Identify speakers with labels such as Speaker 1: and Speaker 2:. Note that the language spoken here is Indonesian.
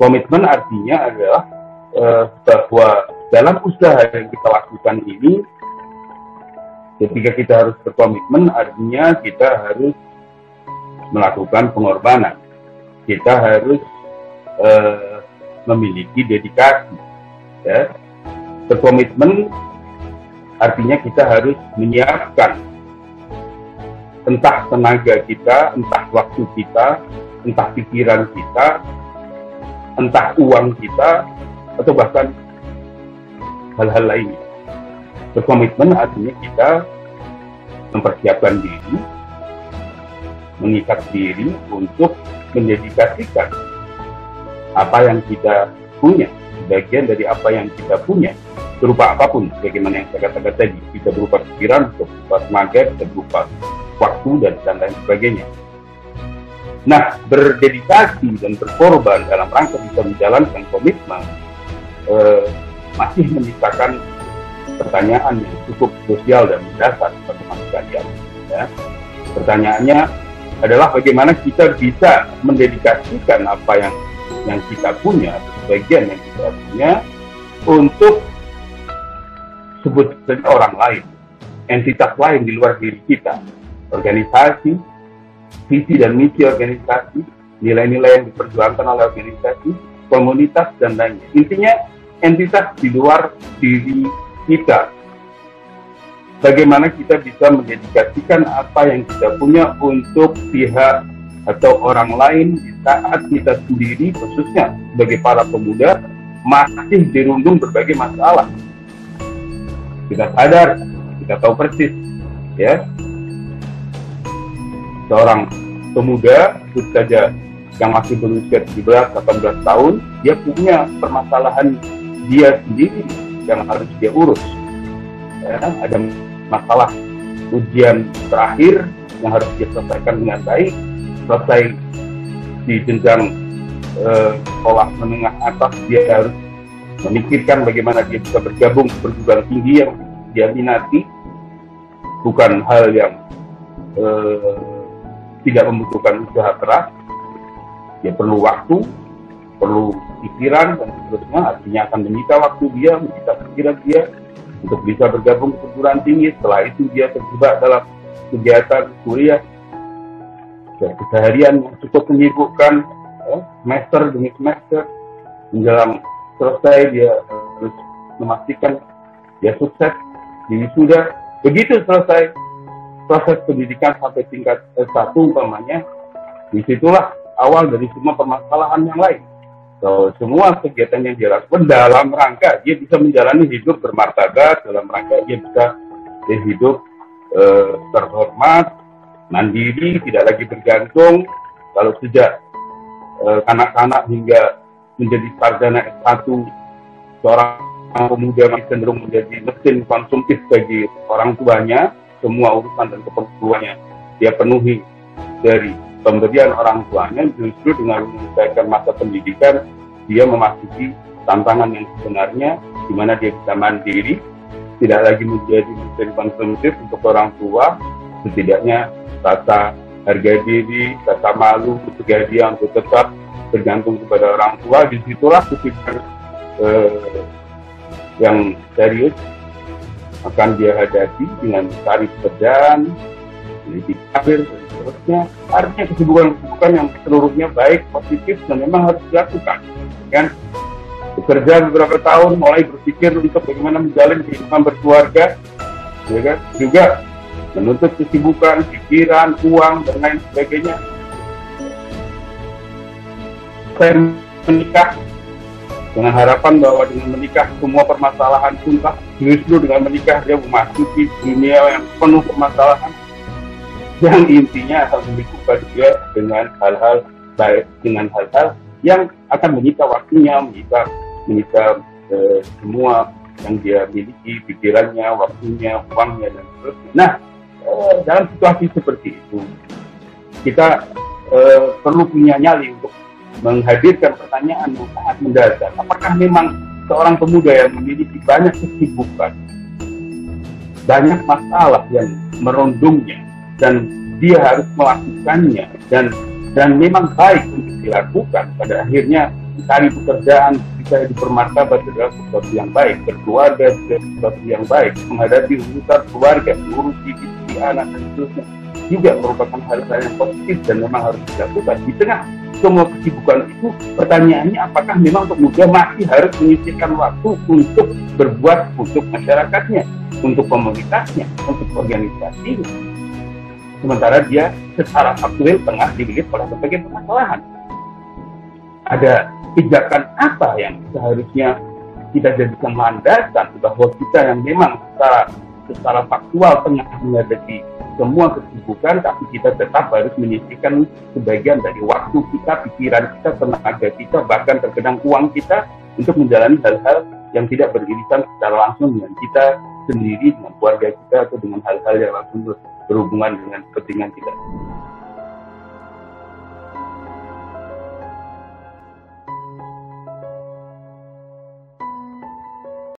Speaker 1: Komitmen artinya adalah bahwa dalam usaha yang kita lakukan ini, ketika kita harus berkomitmen, artinya kita harus melakukan pengorbanan. Kita harus memiliki dedikasi. Ya. Berkomitmen artinya kita harus menyiapkan entah tenaga kita, entah waktu kita, entah pikiran kita, entah uang kita, atau bahkan hal-hal lainnya. Berkomitmen artinya kita mempersiapkan diri, mengikat diri untuk mendedikasikan apa yang kita punya, sebagian dari apa yang kita punya, berupa apapun, bagaimana yang saya katakan tadi, bisa berupa pikiran, bisa berupa tenaga, bisa berupa waktu, dan lain sebagainya. Nah, berdedikasi dan berkorban dalam rangka bisa menjalankan komitmen masih menyisakan pertanyaan yang cukup krusial dan mendasar bagi teman sekalian. Ya. Pertanyaannya adalah bagaimana kita bisa mendedikasikan apa yang kita punya, sebagian yang kita punya, untuk sebut saja orang lain, entitas lain di luar diri kita, organisasi, visi dan misi organisasi, nilai-nilai yang diperjuangkan oleh organisasi, komunitas, dan lainnya. Intinya, entitas di luar diri kita. Bagaimana kita bisa mendedikasikan apa yang kita punya untuk pihak atau orang lain di saat kita sendiri, khususnya sebagai para pemuda, masih dirundung berbagai masalah. Kita sadar, kita tahu persis, ya, seorang pemuda, itu saja yang masih berusia 17-18 tahun, dia punya permasalahan dia sendiri yang harus dia urus. Ya, ada masalah ujian terakhir yang harus dia selesaikan dengan baik, selesai di jenjang sekolah menengah atas, dia harus memikirkan bagaimana dia bisa bergabung ke perguruan tinggi yang dia minati, bukan hal yang tidak membutuhkan usaha keras. Dia perlu waktu, perlu pikiran, dan seterusnya. Artinya akan menyita waktu dia, menyita pikiran dia untuk bisa bergabung ke perguruan tinggi. Setelah itu dia terjebak dalam kegiatan kuliah, keseharian yang cukup menyibukkan, semester demi semester. Menjelang selesai, dia harus memastikan dia sukses di wisuda. Begitu selesai proses pendidikan sampai tingkat S1 umpamanya, disitulah awal dari semua permasalahan yang lain. So, semua kegiatan yang dia lakukan dalam rangka dia bisa menjalani hidup bermartabat, dalam rangka dia bisa hidup terhormat, mandiri, tidak lagi bergantung. Kalau sejak kanak-kanak hingga menjadi sarjana S1, seorang pemuda masih cenderung menjadi mesin konsumtif bagi orang tuanya. Semua urusan dan keperluannya dia penuhi dari pemberian orang tuanya. Justru dengan menyelesaikan masa pendidikan, dia memasuki tantangan yang sebenarnya, di mana dia bisa mandiri, tidak lagi menjadi mesin konsumtif untuk orang tua. Setidaknya rasa harga diri, rasa malu, ketika dia untuk tetap bergantung kepada orang tua, disitulah ketika yang serius akan dia hadapi dengan mencari pekerjaan, menjadi karir, dan seterusnya. Artinya kesibukan-kesibukan yang seluruhnya baik, positif, dan memang harus dilakukan. Kan? Bekerja beberapa tahun, mulai berpikir untuk bagaimana menjalin kehidupan berkeluarga, ya kan? Juga menuntut kesibukan, pikiran, uang, dan lain sebagainya. Saya menikah dengan harapan bahwa dengan menikah semua permasalahan tuntas. Justru dengan menikah dia memasuki dunia yang penuh permasalahan, yang intinya akan menyibukkan dia dengan hal-hal baik, dengan hal-hal yang akan menyita waktunya, menyita semua yang dia miliki, pikirannya, waktunya, uangnya, dan seterusnya. Nah, dalam situasi seperti itu, kita perlu punya nyali untuk menghadirkan pertanyaan yang sangat mendasar. Apakah memang seorang pemuda yang memiliki banyak kesibukan, banyak masalah yang merundungnya, dan dia harus melakukannya, dan memang baik untuk dilakukan, pada akhirnya mencari pekerjaan, bisa bermartabat adalah sesuatu yang baik, berkeluarga juga sesuatu yang baik, menghadapi urusan keluarga, ngurusi istri, anak, dan seterusnya juga merupakan hal-hal yang positif dan memang harus dilakukan. Di tengah semua kesibukan itu, pertanyaannya apakah memang pemuda masih harus menyisihkan waktu untuk berbuat untuk masyarakatnya, untuk komunitasnya, untuk organisasinya, sementara dia secara faktual tengah dililit oleh berbagai permasalahan. Ada pijakan apa yang seharusnya kita jadikan landasan bahwa kita yang memang secara faktual tengah menghadapi semua kesibukan, tapi kita tetap harus menyisihkan sebagian dari waktu kita, pikiran kita, tenaga kita, bahkan terkadang uang kita untuk menjalani hal-hal yang tidak beririsan secara langsung dengan kita sendiri, dengan keluarga kita, atau dengan hal-hal yang langsung berhubungan dengan kepentingan kita.